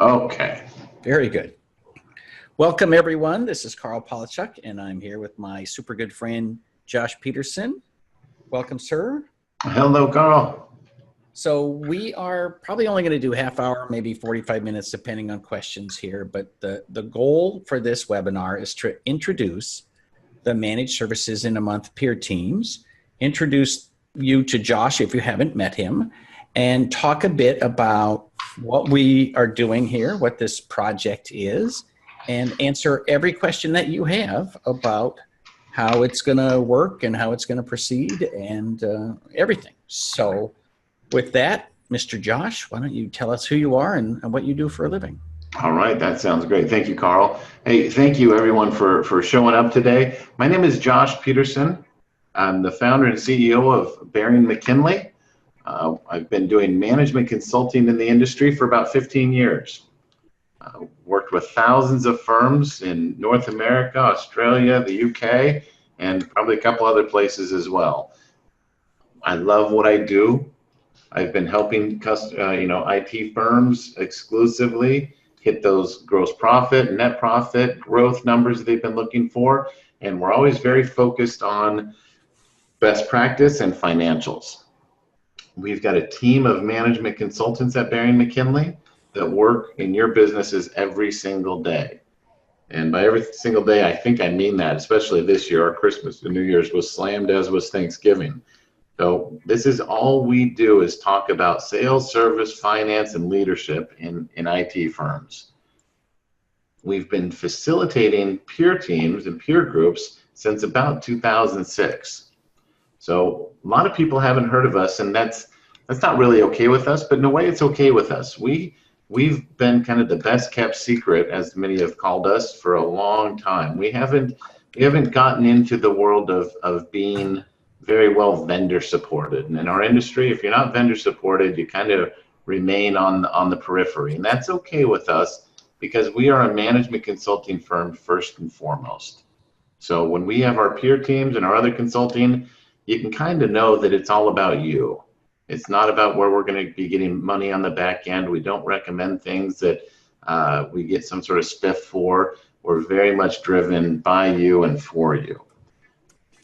Okay. Very good. Welcome, everyone. This is Carl Polachuk, and I'm here with my super good friend, Josh Peterson. Welcome, sir. Hello, Carl. So we are probably only going to do half hour, maybe 45 minutes, depending on questions here. But the goal for this webinar is to introduce the Managed Services in a Month peer teams, introduce you to Josh if you haven't met him, and talk a bit about what we are doing here, what this project is, and answer every question that you have about how it's going to work and how it's going to proceed and everything. So with that, Mr. Josh, why don't you tell us who you are and what you do for a living? All right, that sounds great. Thank you, Carl. Hey, thank you everyone for showing up today. My name is Josh Peterson. I'm the founder and CEO of Baring McKinley. I've been doing management consulting in the industry for about 15 years. Worked with thousands of firms in North America, Australia, the UK, and probably a couple other places as well. I love what I do. I've been helping IT firms exclusively hit those gross profit, net profit growth numbers that they've been looking for, and we're always very focused on best practice and financials. We've got a team of management consultants at Baring McKinley that work in your businesses every single day. And by every single day, I think I mean that, especially this year. Our Christmas and New Year's was slammed, as was Thanksgiving. So this is all we do, is talk about sales, service, finance, and leadership in IT firms. We've been facilitating peer teams and peer groups since about 2006. So a lot of people haven't heard of us, and that's not really okay with us, but in a way it's okay with us. We've been kind of the best kept secret, as many have called us, for a long time. We haven't gotten into the world of being very well vendor supported. And in our industry, if you're not vendor supported, you kind of remain on the periphery. And that's okay with us because we are a management consulting firm first and foremost. So when we have our peer teams and our other consulting, you can kind of know that it's all about you. It's not about where we're going to be getting money on the back end. We don't recommend things that we get some sort of spiff for. We're very much driven by you and for you.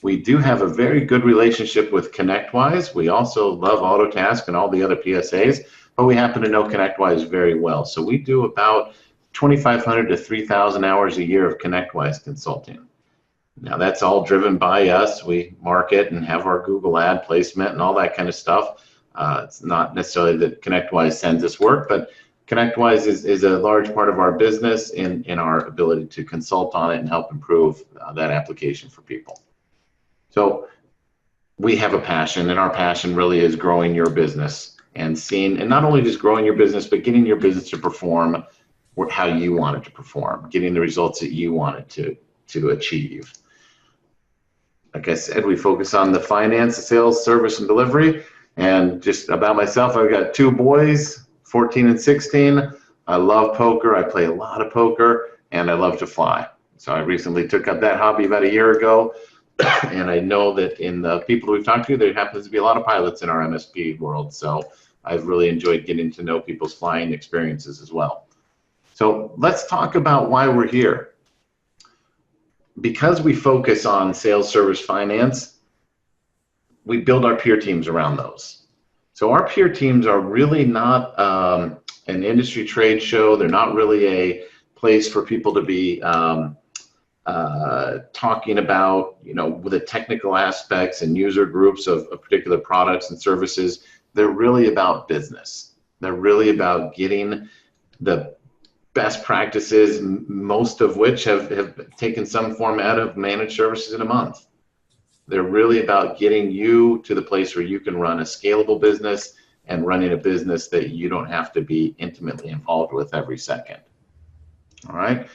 We do have a very good relationship with ConnectWise. We also love Autotask and all the other PSAs, but we happen to know ConnectWise very well. So we do about 2,500 to 3,000 hours a year of ConnectWise consulting. Now that's all driven by us. We market and have our Google ad placement and all that kind of stuff. It's not necessarily that ConnectWise sends us work, but ConnectWise is a large part of our business in our ability to consult on it and help improve that application for people. So we have a passion, and our passion really is growing your business and not only just growing your business, but getting your business to perform how you want it to perform, getting the results that you want it to achieve. Like I said, we focus on the finance, the sales, service, and delivery. And just about myself, I've got two boys, 14 and 16. I love poker. I play a lot of poker, and I love to fly. So I recently took up that hobby about a year ago. And I know that in the people we've talked to, there happens to be a lot of pilots in our MSP world. So I've really enjoyed getting to know people's flying experiences as well. So let's talk about why we're here. Because we focus on sales, service, finance, we build our peer teams around those. So our peer teams are really not an industry trade show. They're not really a place for people to be talking about, the technical aspects and user groups of particular products and services. They're really about business. They're really about getting the best practices, most of which have taken some format of managed services in a month. They're really about getting you to the place where you can run a scalable business and running a business that you don't have to be intimately involved with every second. All right?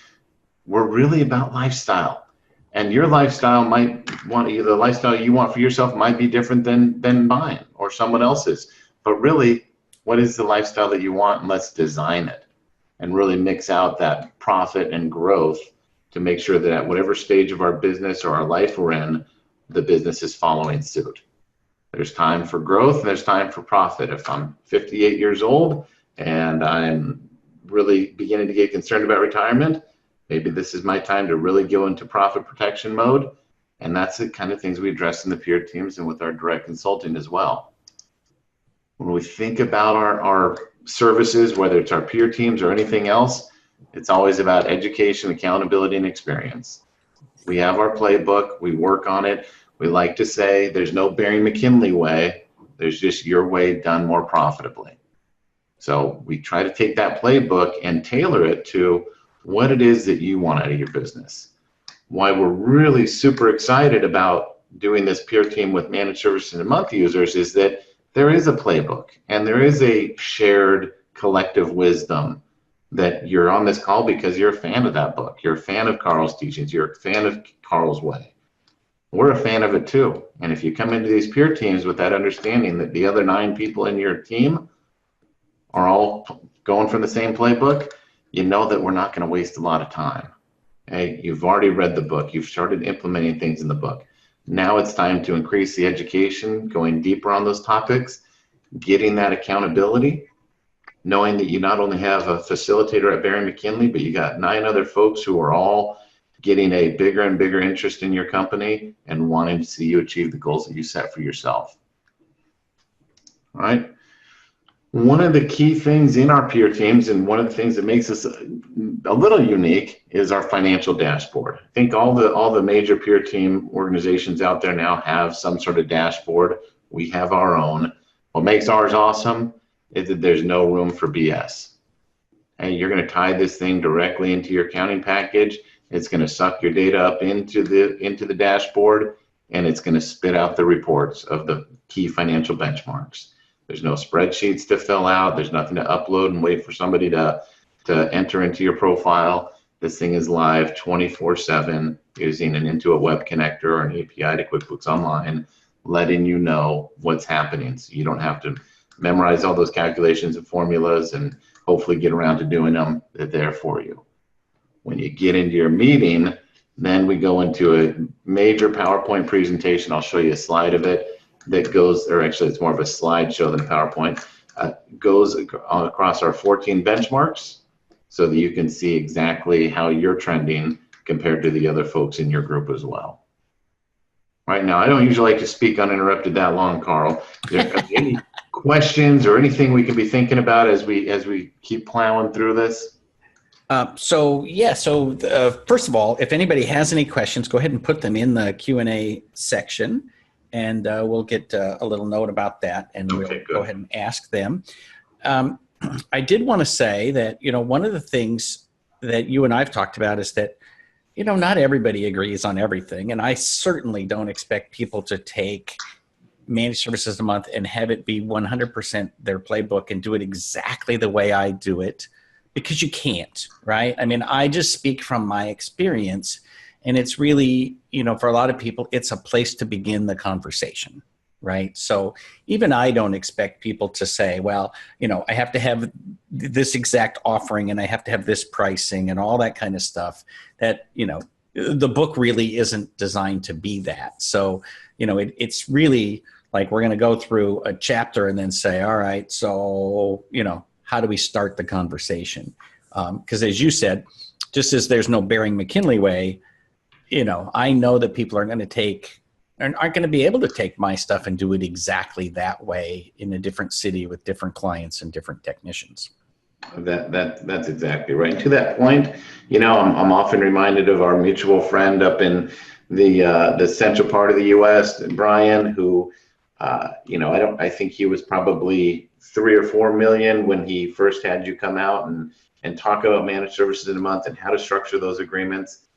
We're really about lifestyle. And your lifestyle the lifestyle you want for yourself might be different than mine or someone else's. But really, what is the lifestyle that you want? And let's design it and really mix out that profit and growth to make sure that at whatever stage of our business or our life we're in, the business is following suit. There's time for growth and there's time for profit. If I'm 58 years old and I'm really beginning to get concerned about retirement, maybe this is my time to really go into profit protection mode. And that's the kind of things we address in the peer teams and with our direct consulting as well. When we think about our services, whether it's our peer teams or anything else, it's always about education, accountability, and experience. We have our playbook, we work on it. We like to say there's no Barry McKinley way, there's just your way done more profitably. So we try to take that playbook and tailor it to what it is that you want out of your business. Why we're really super excited about doing this peer team with managed services and month users is that there is a playbook and there is a shared collective wisdom that you're on this call because you're a fan of that book. You're a fan of Carl's teachings. You're a fan of Carl's way. We're a fan of it too. And if you come into these peer teams with that understanding that the other 9 people in your team are all going from the same playbook, you know that we're not going to waste a lot of time. Hey, you've already read the book. You've started implementing things in the book. Now it's time to increase the education, going deeper on those topics, getting that accountability, knowing that you not only have a facilitator at Barry McKinley, but you got 9 other folks who are all getting a bigger and bigger interest in your company and wanting to see you achieve the goals that you set for yourself. All right. One of the key things in our peer teams, and one of the things that makes us a little unique, is our financial dashboard. I think all the major peer team organizations out there now have some sort of dashboard. We have our own. What makes ours awesome is that there's no room for BS. Hey, you're going to tie this thing directly into your accounting package. It's going to suck your data up into the dashboard, and it's going to spit out the reports of the key financial benchmarks. There's no spreadsheets to fill out. There's nothing to upload and wait for somebody to enter into your profile. This thing is live 24/7 using an Intuit web connector or an API to QuickBooks Online, letting you know what's happening. So you don't have to memorize all those calculations and formulas and hopefully get around to doing them. They're there for you. When you get into your meeting, then we go into a major PowerPoint presentation. I'll show you a slide of it that goes, or actually it's more of a slideshow than PowerPoint, goes across our 14 benchmarks so that you can see exactly how you're trending compared to the other folks in your group as well. Right now, I don't usually like to speak uninterrupted that long, Carl. Any questions or anything we could be thinking about as we keep plowing through this? So first of all, if anybody has any questions, go ahead and put them in the Q&A section, and we'll get a little note about that, and we'll go ahead and ask them. I did want to say that, one of the things that you and I've talked about is that, not everybody agrees on everything, and I certainly don't expect people to take managed services a month and have it be 100% their playbook and do it exactly the way I do it, because you can't, right? I mean, I just speak from my experience, and it's really, for a lot of people, it's a place to begin the conversation, right? So even I don't expect people to say, well, I have to have this exact offering and I have to have this pricing and all that kind of stuff that, the book really isn't designed to be that. So, it's really like we're going to go through a chapter and then say, all right, so, how do we start the conversation? Because as you said, just as there's no Barry McKinley way, I know that people aren't going to be able to take my stuff and do it exactly that way in a different city with different clients and different technicians. That's exactly right. And to that point, I'm often reminded of our mutual friend up in the central part of the U.S., Brian, who, I think he was probably 3 or 4 million when he first had you come out and talk about managed services in a month and how to structure those agreements.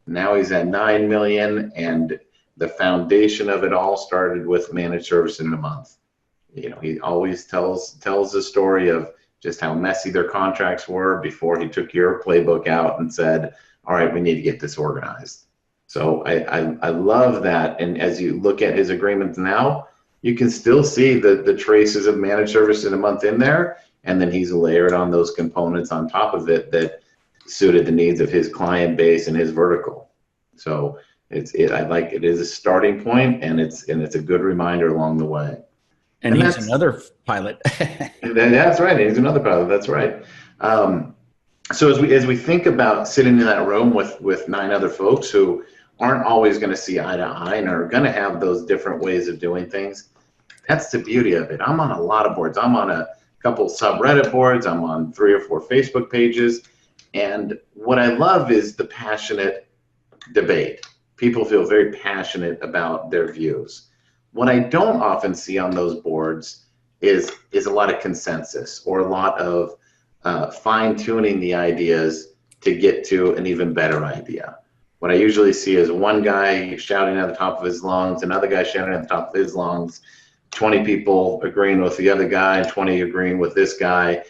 Now he's at 9 million, and the foundation of it all started with managed services in a month. He always tells the story of just how messy their contracts were before he took your playbook out and said, all right, we need to get this organized. So I love that. And as you look at his agreements now, you can still see the traces of managed service in a month in there. And then he's layered on those components on top of it that suited the needs of his client base and his vertical. So I like it is a starting point, and it's a good reminder along the way. And he's another pilot. That's right. He's another pilot. That's right. So as we think about sitting in that room with 9 other folks who aren't always going to see eye to eye and are going to have those different ways of doing things, that's the beauty of it. I'm on a lot of boards. I'm on a couple subreddit boards. I'm on 3 or 4 Facebook pages. And what I love is the passionate debate. People feel very passionate about their views. What I don't often see on those boards is a lot of consensus or a lot of fine tuning the ideas to get to an even better idea. What I usually see is one guy shouting at the top of his lungs, another guy shouting at the top of his lungs, 20 people agreeing with the other guy, 20 agreeing with this guy,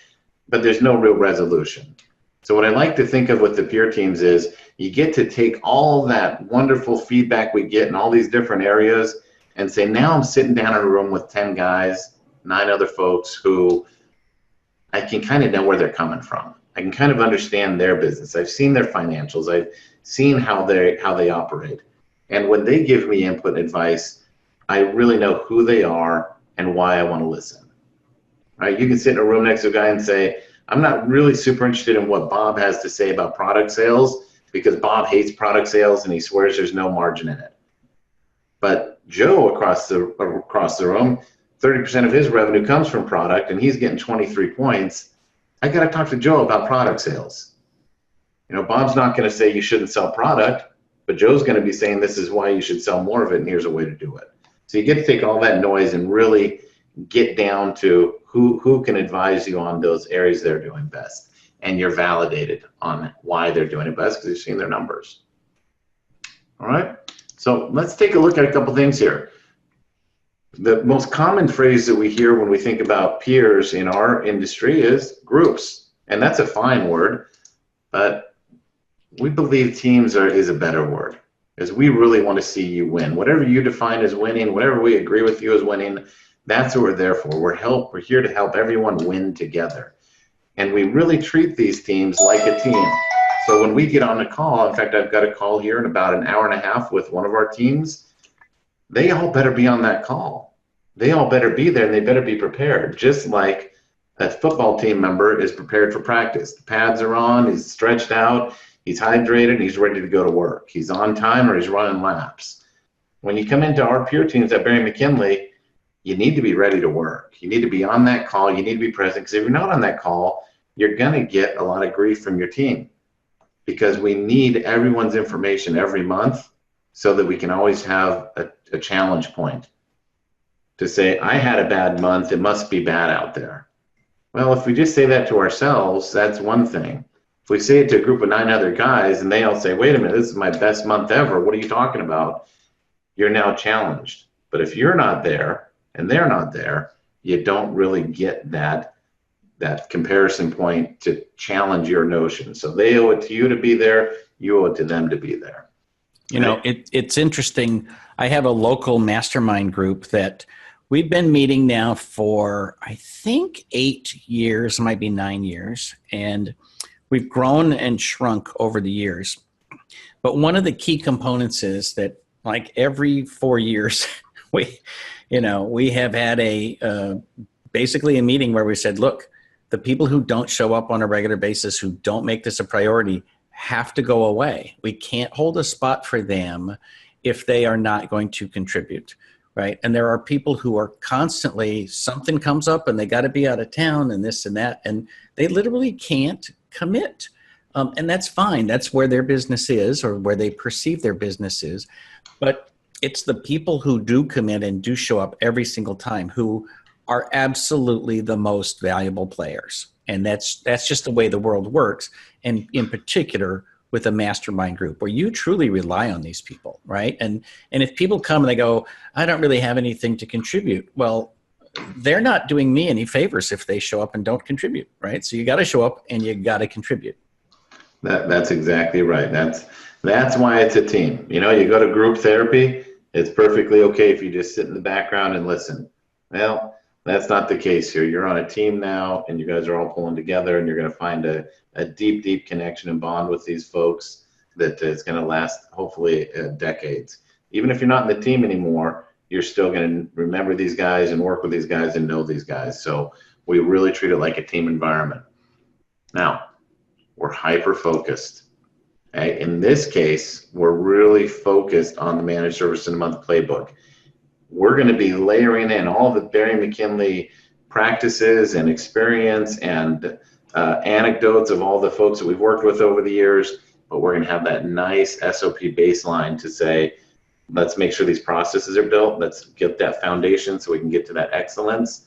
but there's no real resolution. So what I like to think of with the peer teams is you get to take all that wonderful feedback we get in all these different areas and say, now I'm sitting down in a room with 10 guys, 9 other folks who I can kind of know where they're coming from. I can kind of understand their business. I've seen their financials. I've seen how they operate. And when they give me input and advice, I really know who they are and why I want to listen. Right? You can sit in a room next to a guy and say, I'm not really super interested in what Bob has to say about product sales because Bob hates product sales and he swears there's no margin in it. But Joe across the room, 30% of his revenue comes from product and he's getting 23 points. I got to talk to Joe about product sales. You know, Bob's not going to say you shouldn't sell product, but Joe's going to be saying this is why you should sell more of it and here's a way to do it. So you get to take all that noise and really get down to who can advise you on those areas they're doing best. And you're validated on why they're doing it best because you've seen their numbers. All right, so let's take a look at a couple things here. The most common phrase that we hear when we think about peers in our industry is groups. And that's a fine word, but we believe teams is a better word, as we really want to see you win. Whatever you define as winning, whatever we agree with you as winning, that's what we're there for. We're here to help everyone win together. And we really treat these teams like a team. So when we get on a call, in fact, I've got a call here in about an hour and a half with one of our teams, they all better be on that call. They all better be there and they better be prepared, just like a football team member is prepared for practice. The pads are on, he's stretched out, he's hydrated, and he's ready to go to work. He's on time or he's running laps. When you come into our peer teams at Barry McKinley, you need to be ready to work. You need to be on that call. You need to be present, because if you're not on that call, you're going to get a lot of grief from your team, because we need everyone's information every month so that we can always have a challenge point to say, I had a bad month, it must be bad out there. Well, if we just say that to ourselves, that's one thing. If we say it to a group of 9 other guys and they all say, wait a minute, this is my best month ever, what are you talking about? You're now challenged. But if you're not there and they're not there, you don't really get that comparison point to challenge your notion. So they owe it to you to be there, you owe it to them to be there. You know, it's interesting. I have a local mastermind group that we've been meeting now for, I think, 8 years, might be 9 years. And we've grown and shrunk over the years. But one of the key components is that, like, every 4 years, we have had basically a meeting where we said, look, the people who don't show up on a regular basis, who don't make this a priority, have to go away. We can't hold a spot for them if they are not going to contribute, right? And there are people who are constantly, something comes up and they got to be out of town and this and that, and they literally can't commit. And that's fine. That's where their business is, or where they perceive their business is. But it's the people who do commit and do show up every single time who are absolutely the most valuable players. And that's just the way the world works. And in particular, with a mastermind group where you truly rely on these people, right? And if people come and they go, I don't really have anything to contribute. Well, they're not doing me any favors if they show up and don't contribute, right? So you got to show up and you got to contribute. That's exactly right. That's why it's a team. You know, you go to group therapy, it's perfectly okay if you just sit in the background and listen. Well, that's not the case here. You're on a team now, and you guys are all pulling together, and you're going to find a deep, deep connection and bond with these folks that is going to last, hopefully, decades. Even if you're not in the team anymore, you're still going to remember these guys and work with these guys and know these guys. So we really treat it like a team environment. Now, we're hyper-focused. Okay? In this case, we're really focused on the managed service in a month playbook. We're going to be layering in all the Barry McKinley practices and experience and anecdotes of all the folks that we've worked with over the years, but we're going to have that nice SOP baseline to say, let's make sure these processes are built. Let's get that foundation so we can get to that excellence.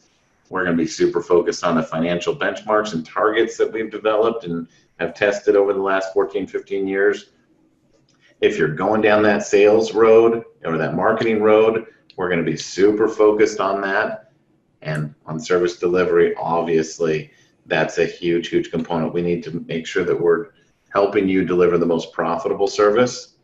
We're going to be super focused on the financial benchmarks and targets that we've developed and have tested over the last 14, 15 years. If you're going down that sales road or that marketing road, we're going to be super focused on that. And on service delivery, obviously, that's a huge, huge component. We need to make sure that we're helping you deliver the most profitable service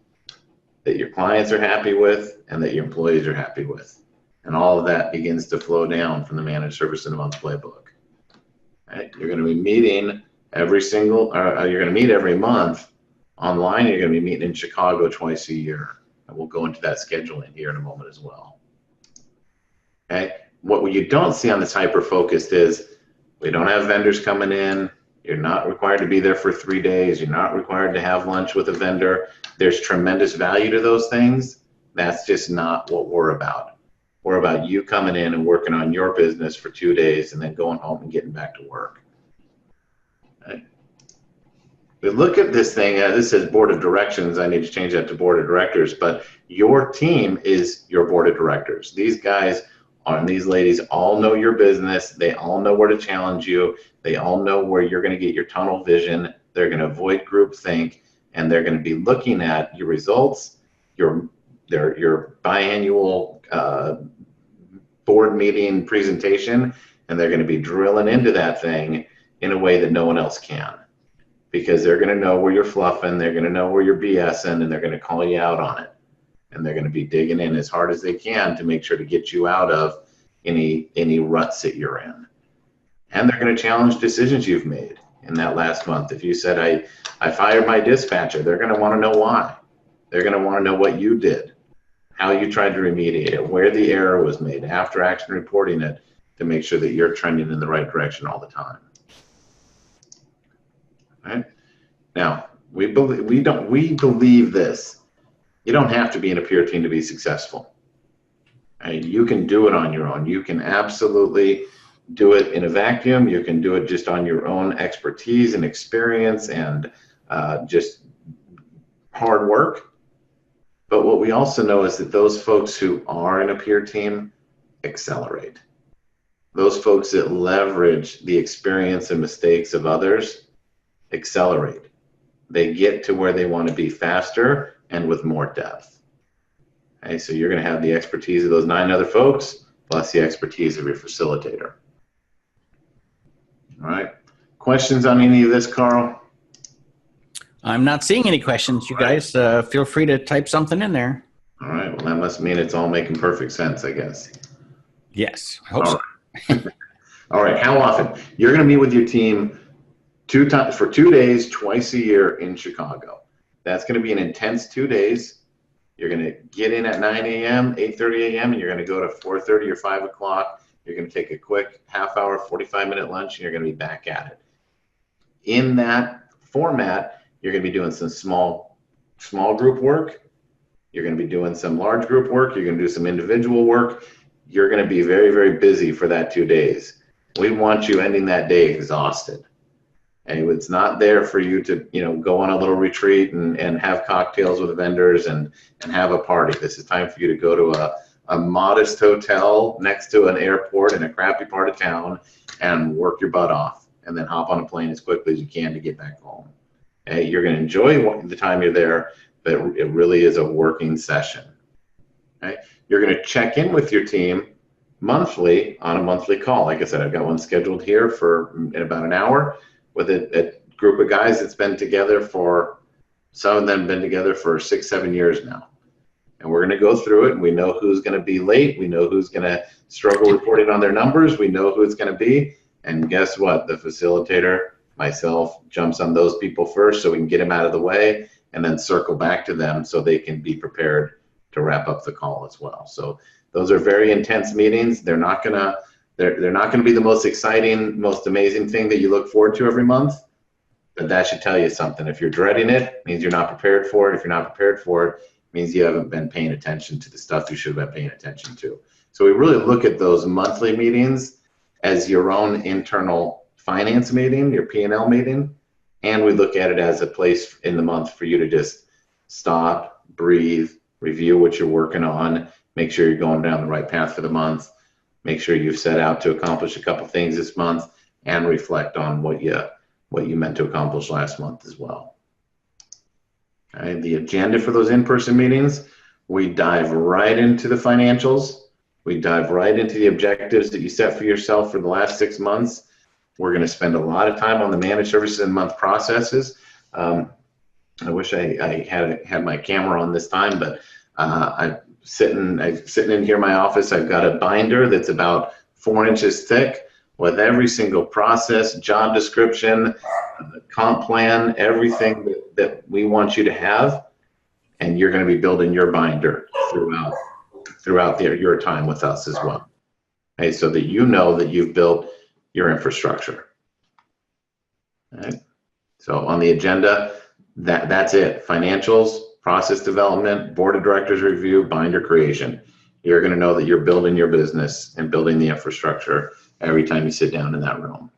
that your clients are happy with and that your employees are happy with. And all of that begins to flow down from the managed service in a month playbook. Right? You're going to be meeting you're going to meet every month online. You're going to be meeting in Chicago twice a year. And we'll go into that scheduling here in a moment as well. Okay. What you don't see on this hyper-focused is we don't have vendors coming in. You're not required to be there for 3 days. You're not required to have lunch with a vendor. There's tremendous value to those things. That's just not what we're about. We're about you coming in and working on your business for 2 days and then going home and getting back to work. Right? But look at this thing. This says board of directions. I need to change that to board of directors. But your team is your board of directors. These guys and these ladies all know your business. They all know where to challenge you. They all know where you're going to get your tunnel vision. They're going to avoid groupthink, and they're going to be looking at your results, your biannual board meeting presentation, and they're going to be drilling into that thing in a way that no one else can, because they're going to know where you're fluffing, they're going to know where you're BSing, and they're going to call you out on it. And they're going to be digging in as hard as they can to make sure to get you out of any ruts that you're in. And they're going to challenge decisions you've made in that last month. If you said, I fired my dispatcher, they're going to want to know why. They're going to want to know what you did, how you tried to remediate it, where the error was made, after action reporting it, to make sure that you're trending in the right direction all the time. All right? Now, we believe this. You don't have to be in a peer team to be successful. Right? You can do it on your own. You can absolutely do it in a vacuum. You can do it just on your own expertise and experience and just hard work. But what we also know is that those folks who are in a peer team accelerate. Those folks that leverage the experience and mistakes of others accelerate. They get to where they want to be faster and with more depth. Okay, so you're going to have the expertise of those 9 other folks plus the expertise of your facilitator. All right. Questions on any of this, Carl? I'm not seeing any questions. You guys feel free to type something in there. All right. Well, that must mean it's all making perfect sense, I guess. Yes, I hope so. Right. All right. How often? You're going to meet with your team 2 times for 2 days, twice a year in Chicago. That's going to be an intense 2 days. You're going to get in at 9 a.m., 8:30 a.m., and you're going to go to 4:30 or 5 o'clock. You're going to take a quick half-hour, 45-minute lunch, and you're going to be back at it. In that format, you're going to be doing some small group work. You're going to be doing some large group work. You're going to do some individual work. You're going to be very, very busy for that 2 days. We want you ending that day exhausted. And it's not there for you to, go on a little retreat and have cocktails with vendors and have a party. This is time for you to go to a modest hotel next to an airport in a crappy part of town and work your butt off, and then hop on a plane as quickly as you can to get back home. Okay? You're going to enjoy the time you're there, but it really is a working session. Okay? You're going to check in with your team monthly on a monthly call. Like I said, I've got one scheduled here in about an hour with a group of guys that's been together some of them have been together for 6-7 years now. And we're going to go through it, and we know who's going to be late. We know who's going to struggle reporting on their numbers. We know who it's going to be. And guess what? The facilitator, myself, jumps on those people first so we can get them out of the way and then circle back to them so they can be prepared to wrap up the call as well. So those are very intense meetings. They're not going to be the most exciting, most amazing thing that you look forward to every month. But that should tell you something. If you're dreading it, it means you're not prepared for it. If you're not prepared for it, it means you haven't been paying attention to the stuff you should have been paying attention to. So we really look at those monthly meetings as your own internal finance meeting, your P&L meeting, and we look at it as a place in the month for you to just stop, breathe, review what you're working on, make sure you're going down the right path for the month, make sure you've set out to accomplish a couple things this month, and reflect on what you meant to accomplish last month as well. All right, the agenda for those in-person meetings, we dive right into the financials. We dive right into the objectives that you set for yourself for the last 6 months. We're going to spend a lot of time on the managed services and month processes. I wish I had my camera on this time, but I'm sitting in here in my office. I've got a binder that's about 4 inches thick with every single process, job description, comp plan, everything that we want you to have, and you're going to be building your binder throughout your time with us as well. Okay, so that you know that you've built your infrastructure. All right. So on the agenda, that's it. Financials, process development, board of directors review, binder creation. You're going to know that you're building your business and building the infrastructure every time you sit down in that room.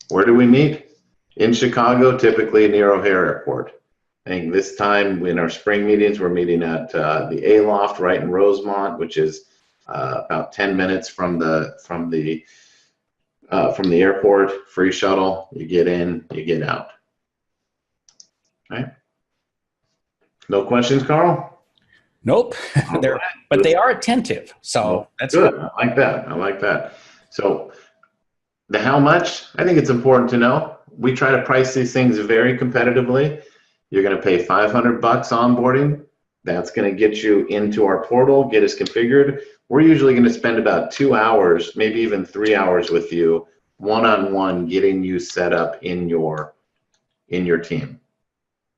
Where do we meet? In Chicago, typically near O'Hare Airport. I think this time in our spring meetings, we're meeting at the A-Loft right in Rosemont, which is about 10 minutes from the airport. Free shuttle. You get in, you get out. All right. No questions, Carl? Nope. But they are attentive, so that's good. I like that. I like that. So the how much, I think it's important to know. We try to price these things very competitively. You're going to pay $500 onboarding. That's going to get you into our portal, get us configured. We're usually going to spend about 2 hours, maybe even 3 hours with you, one-on-one, getting you set up in your team.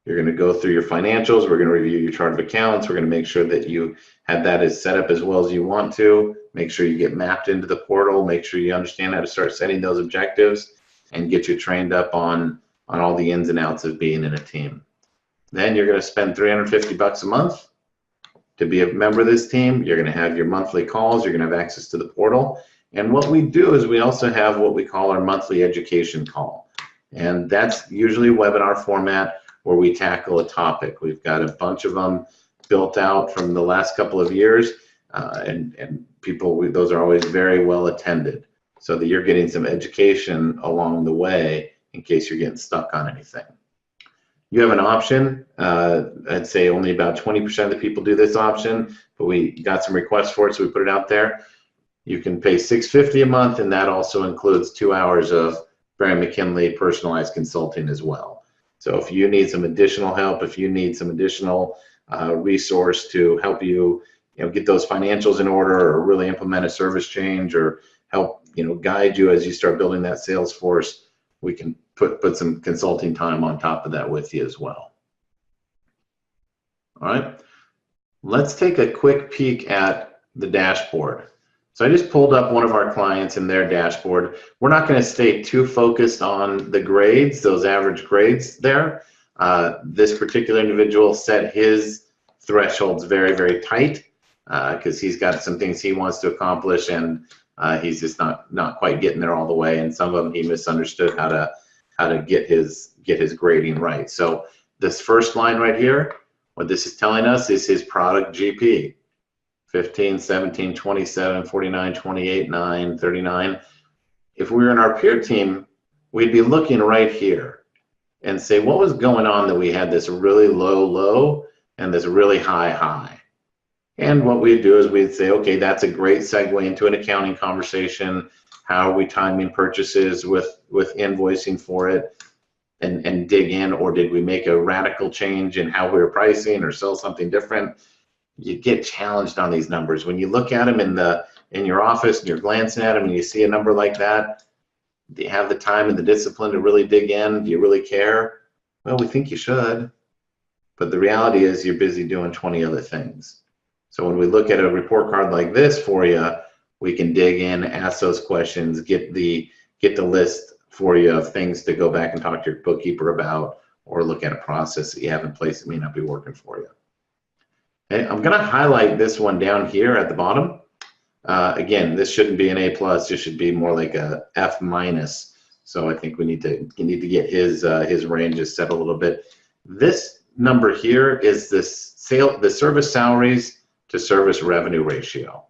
You're going to go through your financials. We're going to review your chart of accounts. We're going to make sure that you have that as set up as well as you want to. Make sure you get mapped into the portal. Make sure you understand how to start setting those objectives and get you trained up on all the ins and outs of being in a team. Then you're going to spend $350 a month to be a member of this team. You're going to have your monthly calls. You're going to have access to the portal. And what we do is we also have what we call our monthly education call. And that's usually a webinar format where we tackle a topic. We've got a bunch of them built out from the last couple of years, and those are always very well attended, so that you're getting some education along the way in case you're getting stuck on anything. You have an option. I'd say only about 20% of the people do this option, but we got some requests for it, so we put it out there. You can pay $650 a month, and that also includes 2 hours of Barry McKinley personalized consulting as well. So if you need some additional help, if you need some additional resource to help you, get those financials in order, or really implement a service change, or help, guide you as you start building that sales force, we can put some consulting time on top of that with you as well. All right, let's take a quick peek at the dashboard. So I just pulled up one of our clients in their dashboard. We're not going to stay too focused on the grades, those average grades there. This particular individual set his thresholds very, very tight because he's got some things he wants to accomplish, and he's just not quite getting there all the way. And some of them he misunderstood how to get his grading right. So this first line right here, what this is telling us is his product GP. 15, 17, 27, 49, 28, 9, 39. If we were in our peer team, we'd be looking right here and say, what was going on that we had this really low and this really high? And what we'd do is we'd say, okay, that's a great segue into an accounting conversation. How are we timing purchases with invoicing for it, and dig in, or did we make a radical change in how we were pricing or sell something different? You get challenged on these numbers. When you look at them in your office and you're glancing at them and you see a number like that, do you have the time and the discipline to really dig in? Do you really care? Well, we think you should, but the reality is you're busy doing 20 other things. So when we look at a report card like this for you, we can dig in, ask those questions, get the list for you of things to go back and talk to your bookkeeper about, or look at a process that you have in place that may not be working for you. Okay, I'm going to highlight this one down here at the bottom. Again, this shouldn't be an A+. This should be more like a F-. So I think we need to get his ranges set a little bit. This number here is the service salaries to service revenue ratio.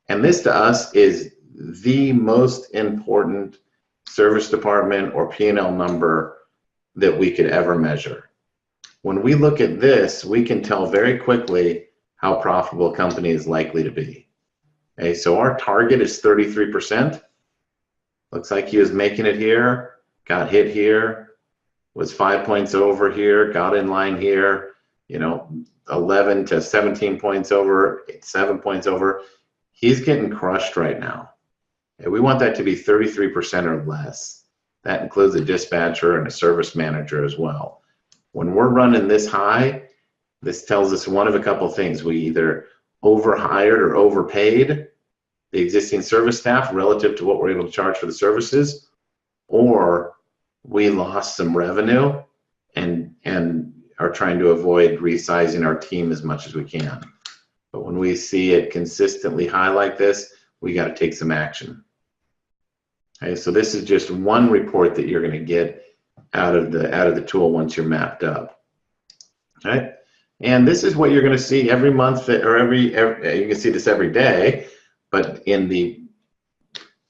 And this to us is the most important service department or P&L number that we could ever measure. When we look at this, we can tell very quickly how profitable a company is likely to be. Okay, so our target is 33%. Looks like he was making it here, got hit here, was 5 points over here, got in line here, 11 to 17 points over, 7 points over. He's getting crushed right now. And we want that to be 33% or less. That includes a dispatcher and a service manager as well. When we're running this high, this tells us one of a couple of things. We either overhired or overpaid the existing service staff relative to what we're able to charge for the services, or we lost some revenue and are trying to avoid resizing our team as much as we can. But when we see it consistently high like this, we got to take some action. Okay, so this is just one report that you're going to get out of the tool once you're mapped up. Okay, and this is what you're going to see every month, or every you can see this every day. But in the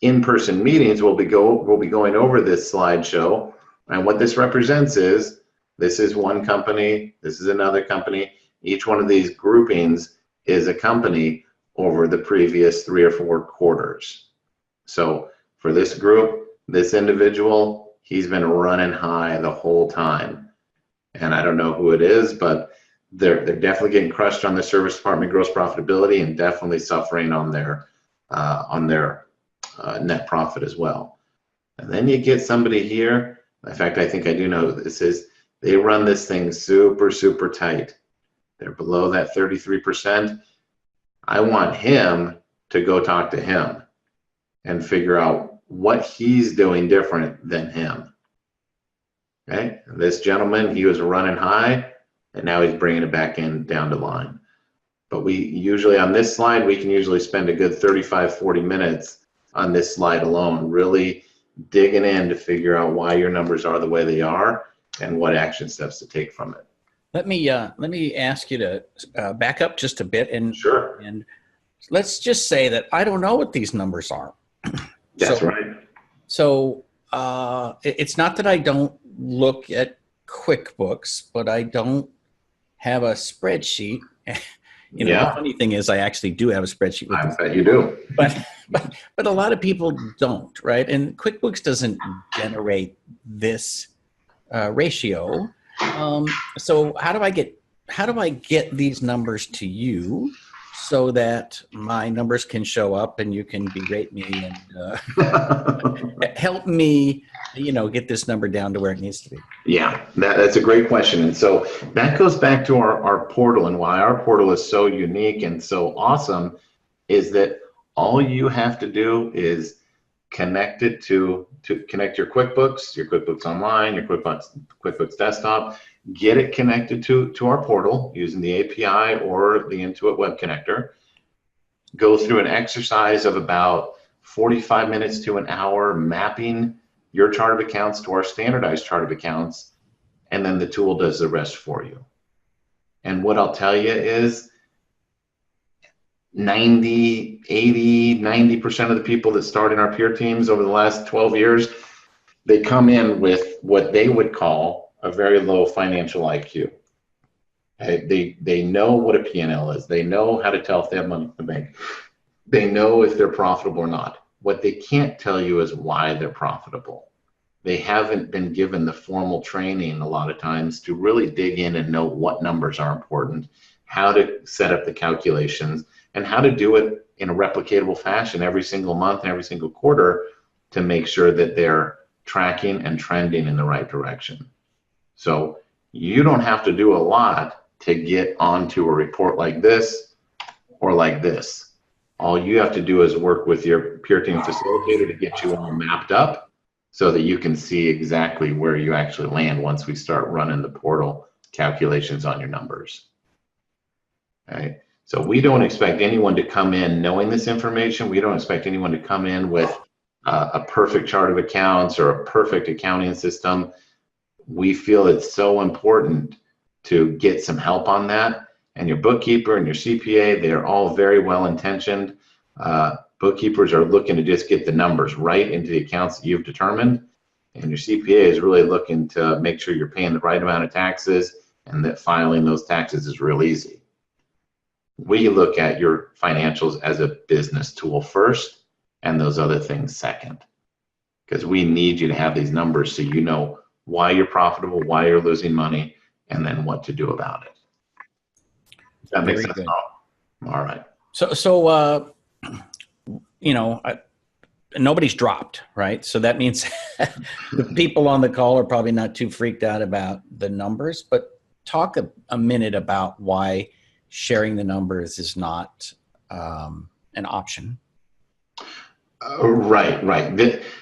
in-person meetings, we'll be going over this slideshow, and what this represents is this is one company, this is another company. Each one of these groupings is a company over the previous 3 or 4 quarters. So for this group, this individual, he's been running high the whole time, and I don't know who it is, but they're definitely getting crushed on the service department gross profitability, and definitely suffering on their net profit as well. And then you get somebody here. In fact, I think I do know who this is. They run this thing super, super tight. They're below that 33%. I want him to go talk to him and figure out what he's doing different than him. Okay, this gentleman, he was running high, and now he's bringing it back in down to line. But we usually, on this slide, we can usually spend a good 35, 40 minutes on this slide alone, really digging in to figure out why your numbers are the way they are and what action steps to take from it. Let me ask you to back up just a bit, and sure. And let's just say that I don't know what these numbers are. That's right. So it's not that I don't look at QuickBooks, but I don't have a spreadsheet. The funny thing is I actually do have a spreadsheet. I bet you do. But a lot of people don't, right? And QuickBooks doesn't generate this ratio. So how do I get these numbers to you so that my numbers can show up and you can berate me and help me, get this number down to where it needs to be? Yeah, that's a great question. And so that goes back to our portal, and why our portal is so unique and so awesome is that all you have to do is connect it to connect your QuickBooks Online, your QuickBooks Desktop, get it connected to our portal using the API or the Intuit Web Connector, go through an exercise of about 45 minutes to an hour mapping your chart of accounts to our standardized chart of accounts, and then the tool does the rest for you. And what I'll tell you is 90, 80, 90% of the people that start in our peer teams over the last 12 years, they come in with what they would call a very low financial IQ. They know what a P&L is. They know how to tell if they have money in the bank. They know if they're profitable or not. What they can't tell you is why they're profitable. They haven't been given the formal training a lot of times to really dig in and know what numbers are important, how to set up the calculations, and how to do it in a replicatable fashion every single month and every single quarter to make sure that they're tracking and trending in the right direction. So you don't have to do a lot to get onto a report like this or like this. All you have to do is work with your peer team facilitator to get you all mapped up so that you can see exactly where you actually land once we start running the portal calculations on your numbers. Right? So we don't expect anyone to come in knowing this information. We don't expect anyone to come in with a perfect chart of accounts or a perfect accounting system. We feel it's so important to get some help on that. And your bookkeeper and your CPA, they're all very well intentioned. Bookkeepers are looking to just get the numbers right into the accounts that you've determined. And your CPA is really looking to make sure you're paying the right amount of taxes and that filing those taxes is real easy. We look at your financials as a business tool first and those other things second, because we need you to have these numbers so you know why you're profitable, why you're losing money, and then what to do about it. Does that make sense? All right. So you know, nobody's dropped, right? So that means the people on the call are probably not too freaked out about the numbers, but talk a minute about why sharing the numbers is not an option. Right.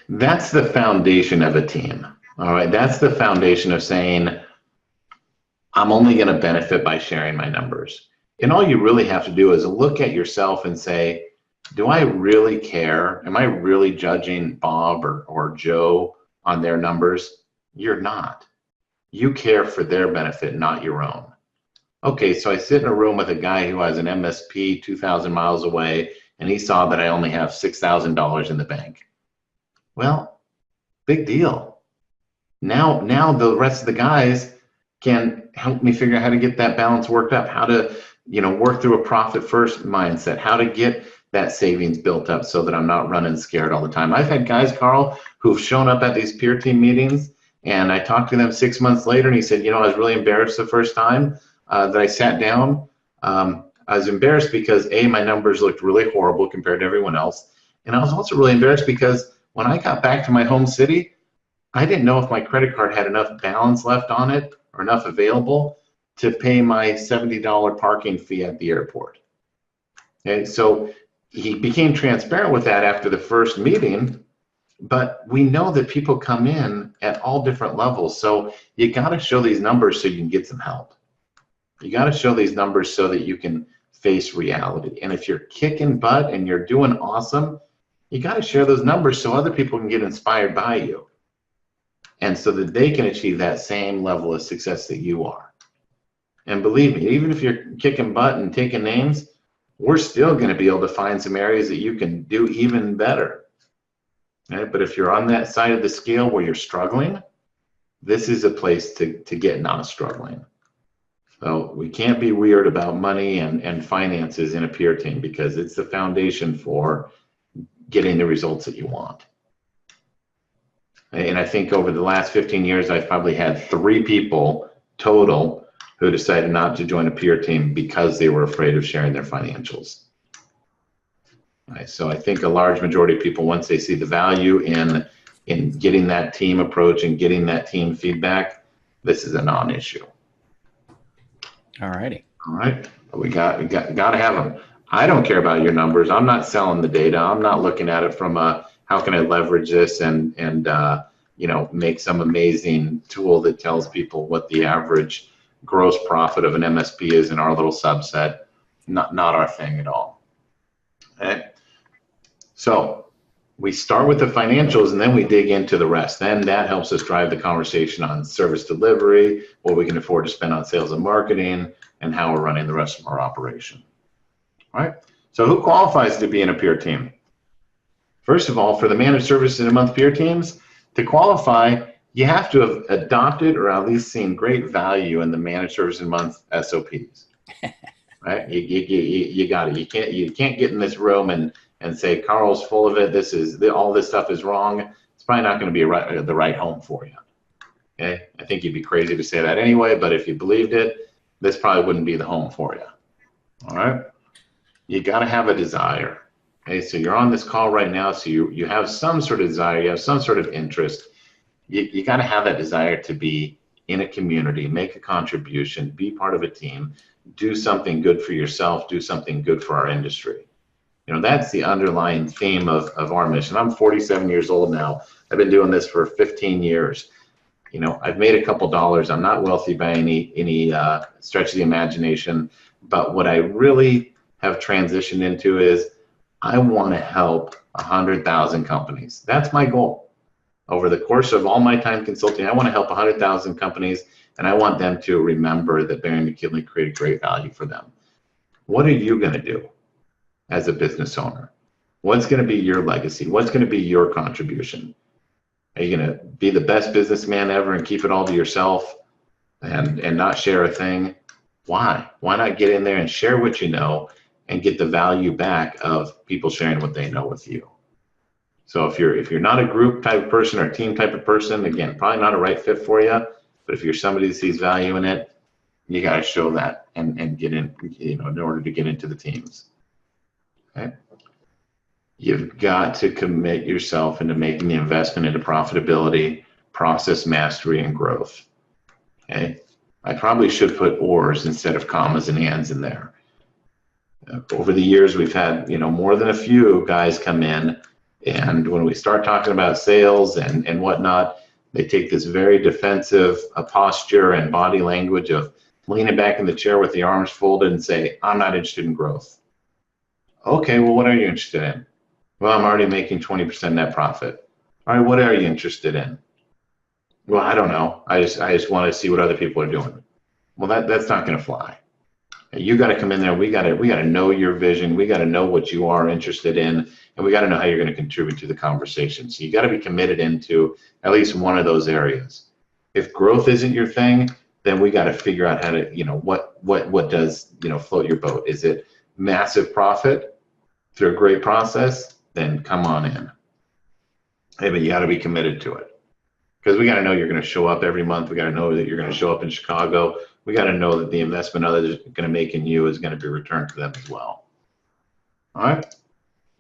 That's the foundation of a team. All right. That's the foundation of saying, I'm only going to benefit by sharing my numbers. And all you really have to do is look at yourself and say, do I really care? Am I really judging Bob or Joe on their numbers? You're not. You care for their benefit, not your own. Okay, so I sit in a room with a guy who has an MSP 2,000 miles away, and he saw that I only have $6,000 in the bank. Well, big deal. Now the rest of the guys can help me figure out how to get that balance worked up, how to, work through a profit first mindset, how to get that savings built up so that I'm not running scared all the time. I've had guys, Carl, who've shown up at these peer team meetings, and I talked to them 6 months later, and he said, I was really embarrassed the first time that I sat down. I was embarrassed because my numbers looked really horrible compared to everyone else. And I was also really embarrassed because when I got back to my home city, I didn't know if my credit card had enough balance left on it or enough available to pay my $70 parking fee at the airport. Okay, so he became transparent with that after the first meeting, but we know that people come in at all different levels. So you got to show these numbers so you can get some help. You got to show these numbers so that you can face reality. And if you're kicking butt and you're doing awesome, you got to share those numbers so other people can get inspired by you. And so that they can achieve that same level of success that you are. And believe me, even if you're kicking butt and taking names, we're still going to be able to find some areas that you can do even better. Right? But if you're on that side of the scale where you're struggling, this is a place to get not struggling. So we can't be weird about money and finances in a peer team because it's the foundation for getting the results that you want. And I think over the last 15 years, I've probably had 3 people total who decided not to join a peer team because they were afraid of sharing their financials. Right, so I think a large majority of people, once they see the value in getting that team approach and getting that team feedback, this is a non-issue. All righty. All right, we got to have them. I don't care about your numbers. I'm not selling the data. I'm not looking at it from how can I leverage this and make some amazing tool that tells people what the average gross profit of an MSP is in our little subset. Not our thing at all. Okay. So we start with the financials and then we dig into the rest. Then that helps us drive the conversation on service delivery, what we can afford to spend on sales and marketing, and how we're running the rest of our operation. All right. So who qualifies to be in a peer team? First of all, for the managed services in a month peer teams, to qualify, you have to have adopted or at least seen great value in the managed services in a month SOPs. Right? You got it. You can't get in this room and say Carl's full of it. All this stuff is wrong. It's probably not going to be the right home for you. Okay? I think you'd be crazy to say that anyway, but if you believed it, this probably wouldn't be the home for you. All right? You got to have a desire. Okay, so you're on this call right now, so you have some sort of desire, you have some sort of interest. You got to have that desire to be in a community, make a contribution, be part of a team, do something good for yourself, do something good for our industry. That's the underlying theme of our mission. I'm 47 years old now. I've been doing this for 15 years. I've made a couple dollars. I'm not wealthy by any stretch of the imagination, but what I really have transitioned into is I want to help 100,000 companies. That's my goal. Over the course of all my time consulting, I want to help 100,000 companies, and I want them to remember that Barry McKinley created great value for them. What are you going to do as a business owner? What's going to be your legacy? What's going to be your contribution? Are you going to be the best businessman ever and keep it all to yourself and not share a thing? Why? Why not get in there and share what you know and get the value back of people sharing what they know with you? So if you're not a group type of person or a team type of person, again, probably not a right fit for you. But if you're somebody that sees value in it, you got to show that and get in, in order to get into the teams. Okay. You've got to commit yourself into making the investment into profitability, process mastery, and growth. Okay. I probably should put ors instead of commas and ands in there. Over the years, we've had, more than a few guys come in, and when we start talking about sales and whatnot, they take this very defensive posture and body language of leaning back in the chair with the arms folded and say, I'm not interested in growth. Okay, well, what are you interested in? Well, I'm already making 20% net profit. All right, what are you interested in? Well, I don't know. I just want to see what other people are doing. Well, that's not going to fly. You got to come in there. We got to know your vision. We got to know what you are interested in, and we got to know how you're going to contribute to the conversation. So you got to be committed into at least one of those areas. If growth isn't your thing, then we got to figure out how to, what does, float your boat? Is it massive profit through a great process? Then come on in. Hey, but you got to be committed to it, because we got to know you're going to show up every month. We got to know that you're going to show up in Chicago. We got to know that the investment others are going to make in you is going to be returned to them as well. All right.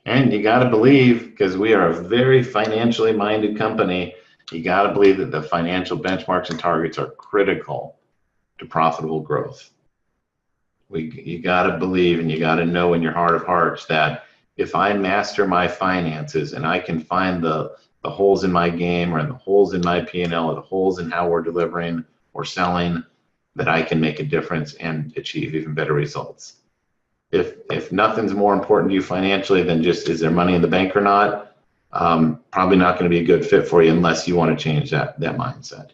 And you got to believe, because we are a very financially minded company, you got to believe that the financial benchmarks and targets are critical to profitable growth. You got to believe, and you got to know in your heart of hearts that if I master my finances and I can find the holes in my game, or the holes in my P&L, or the holes in how we're delivering or selling, that I can make a difference and achieve even better results. If nothing's more important to you financially than just is there money in the bank or not, probably not going to be a good fit for you unless you want to change that mindset.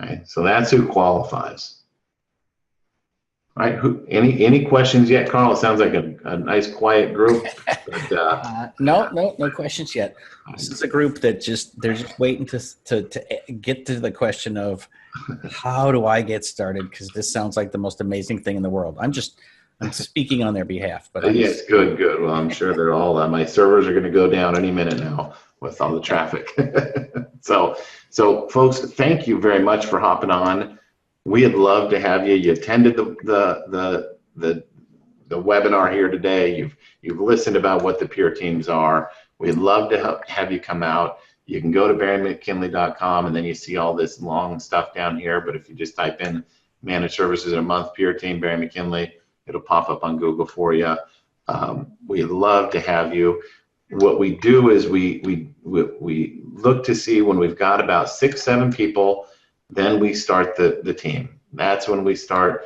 Okay, so that's who qualifies. All right, any questions yet, Carl? It sounds like a nice quiet group. But, no questions yet. This is a group that they're just waiting to get to the question of how do I get started, because this sounds like the most amazing thing in the world. I'm speaking on their behalf. But yes, good. Well, I'm sure they're all, my servers are going to go down any minute now with all the traffic. So folks, thank you very much for hopping on. We'd love to have you. You attended the webinar here today. You've listened about what the peer teams are. We'd love to have you come out. You can go to barrymckinley.com, and then you see all this long stuff down here. But if you just type in managed services in a month, peer team, Barry McKinley, it'll pop up on Google for you. We'd love to have you. What we do is we look to see when we've got about 6-7 people, then we start the team. That's when we start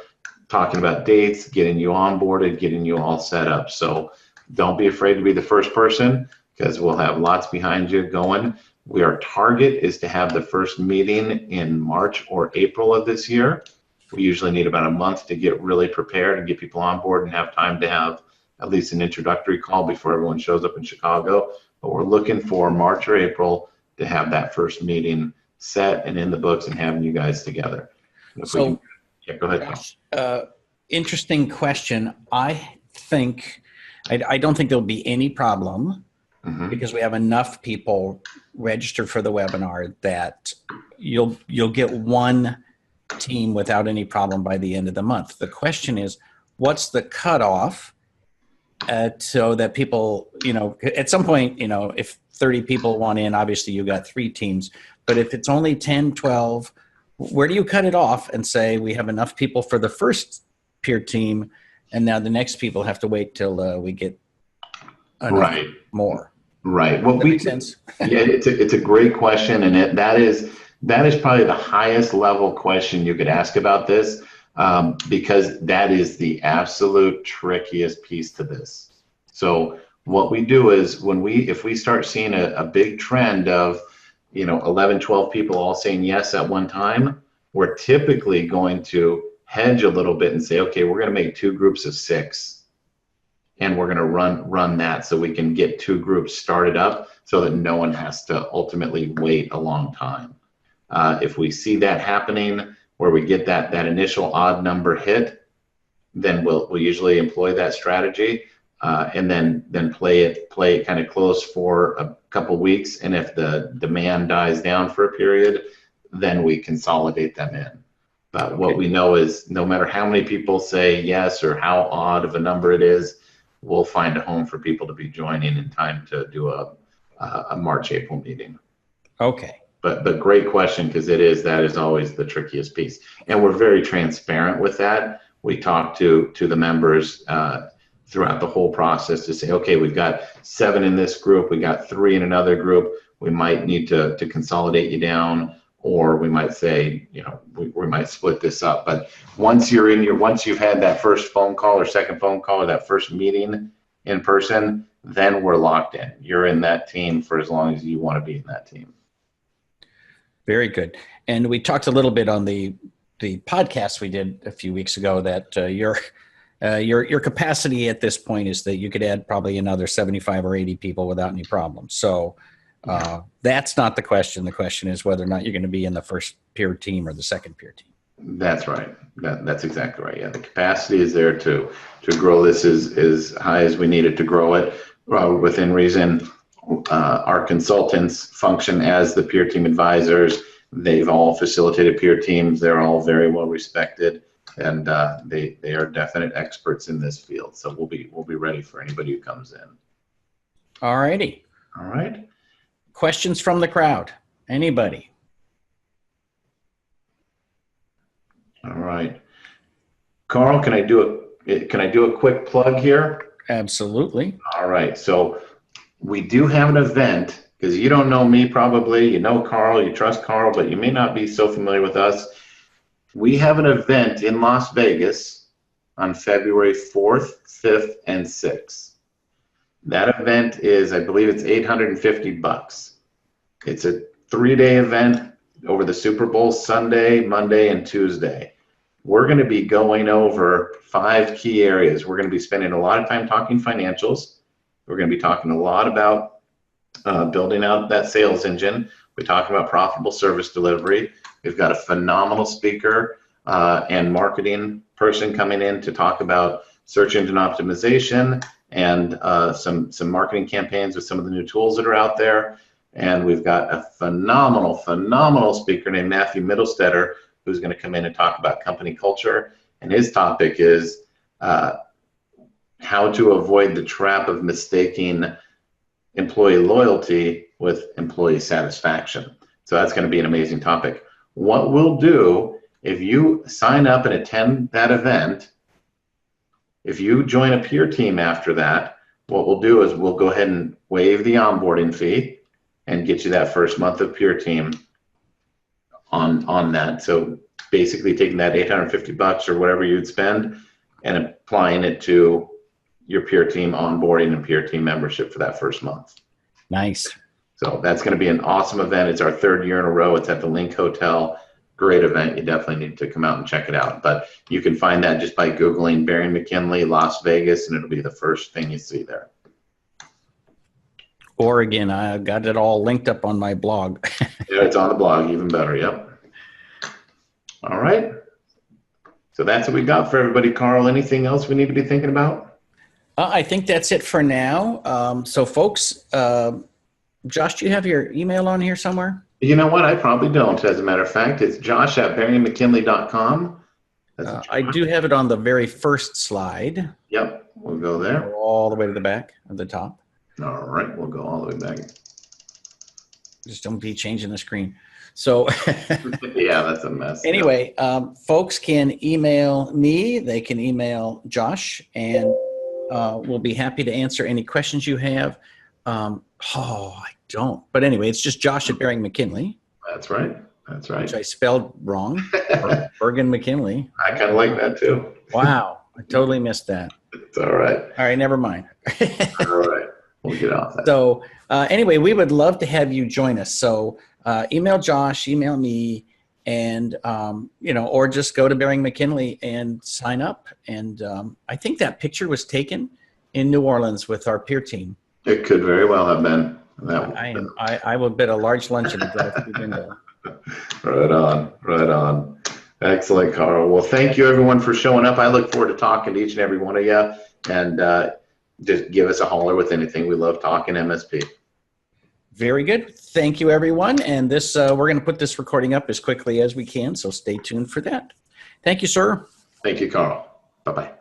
talking about dates, getting you onboarded, getting you all set up. So don't be afraid to be the first person, because we'll have lots behind you going. Our target is to have the first meeting in March or April of this year. We usually need about a month to get really prepared and get people on board and have time to have at least an introductory call before everyone shows up in Chicago. But we're looking for March or April to have that first meeting set and in the books and having you guys together. So, go ahead. Interesting question. I don't think there'll be any problem, because we have enough people registered for the webinar that you'll get one team without any problem by the end of the month. The question is, what's the cutoff so that people, at some point, if 30 people want in, obviously you got 3 teams. But if it's only 10, 12, where do you cut it off and say we have enough people for the first peer team, and now the next people have to wait till we get enough Right. more? Right. Does that make sense? Yeah, it's a great question, and that is probably the highest level question you could ask about this, because that is the absolute trickiest piece to this. So what we do is if we start seeing a big trend of 11, 12 people all saying yes at one time, we're typically going to hedge a little bit and say, okay, we're going to make two groups of six, and we're going to run that so we can get two groups started up so that no one has to ultimately wait a long time. If we see that happening where we get that initial odd number hit, then we'll usually employ that strategy, and then play it kind of close for a couple weeks. And if the demand dies down for a period, then we consolidate them in. But Okay. what we know is no matter how many people say yes or how odd of a number it is, we'll find a home for people to be joining in time to do a March, April meeting. Okay. But great question, because that is always the trickiest piece. And we're very transparent with that. We talk to the members throughout the whole process to say, okay, we've got 7 in this group, we got 3 in another group. We might need to consolidate you down, or we might say, we might split this up. But once you've had that first phone call or second phone call or that first meeting in person, then we're locked in. You're in that team for as long as you want to be in that team. Very good. And we talked a little bit on the podcast we did a few weeks ago that your capacity at this point is that you could add probably another 75 or 80 people without any problems. So that's not the question. The question is whether or not you're going to be in the first peer team or the second peer team. That's right. That's exactly right. Yeah, the capacity is there to grow this as high as we need it to grow it within reason. Our consultants function as the peer team advisors. They've all facilitated peer teams. They're all very well respected, and they are definite experts in this field. So we'll be ready for anybody who comes in. All righty. All right. Questions from the crowd? Anybody? All right. Carl, can I do a quick plug here? Absolutely. All right. So we do have an event, because you don't know me probably, you know Carl, you trust Carl, but you may not be so familiar with us. We have an event in Las Vegas on February 4th, 5th, and 6th. That event is, I believe it's $850. It's a 3-day event over the Super Bowl Sunday, Monday, and Tuesday. We're going to be going over 5 key areas. We're going to be spending a lot of time talking financials. We're going to be talking a lot about building out that sales engine. We're talking about profitable service delivery. We've got a phenomenal speaker and marketing person coming in to talk about search engine optimization and some marketing campaigns with some of the new tools that are out there. And we've got a phenomenal speaker named Matthew Middlestetter, who's going to come in and talk about company culture. And his topic is how to avoid the trap of mistaking employee loyalty with employee satisfaction. So that's going to be an amazing topic. What we'll do, if you sign up and attend that event, if you join a peer team after that, what we'll do is we'll go ahead and waive the onboarding fee and get you that first month of peer team on that. So basically taking that $850 or whatever you'd spend and applying it to your peer team onboarding and peer team membership for that first month. Nice. So that's going to be an awesome event. It's our 3rd year in a row. It's at the Link Hotel. Great event. You definitely need to come out and check it out. But you can find that just by Googling Barry McKinley, Las Vegas, and it'll be the first thing you see there. Or again, I got it all linked up on my blog. Yeah, it's on the blog. Even better. Yep. All right. So that's what we got for everybody. Carl, anything else we need to be thinking about? I think that's it for now. So folks, Josh, do you have your email on here somewhere? You know what? I probably don't. As a matter of fact, it's josh@barrymckinley.com. I do have it on the very first slide. Yep, we'll go there. All the way to the back of the top. All right, we'll go all the way back. Just don't be changing the screen. So yeah, that's a mess. Anyway, folks can email me. They can email Josh, and We'll be happy to answer any questions you have. I don't. But anyway, it's just Josh at Baring McKinley. That's right. That's right. Which I spelled wrong. Bergen McKinley. I kind of like that too. Wow. I totally missed that. It's all right. All right. Never mind. All right. We'll get off that. So anyway, we would love to have you join us. So email Josh, email me, and, or just go to Baring McKinley and sign up. And I think that picture was taken in New Orleans with our peer team. It could very well have been. I will bet a large lunch at the drive-through window. Right on. Right on. Excellent, Carl. Well, thank you everyone for showing up. I look forward to talking to each and every one of you. And just give us a holler with anything. We love talking MSP. Very good. Thank you, everyone. And this we're going to put this recording up as quickly as we can, so stay tuned for that. Thank you, sir. Thank you, Carl. Bye-bye.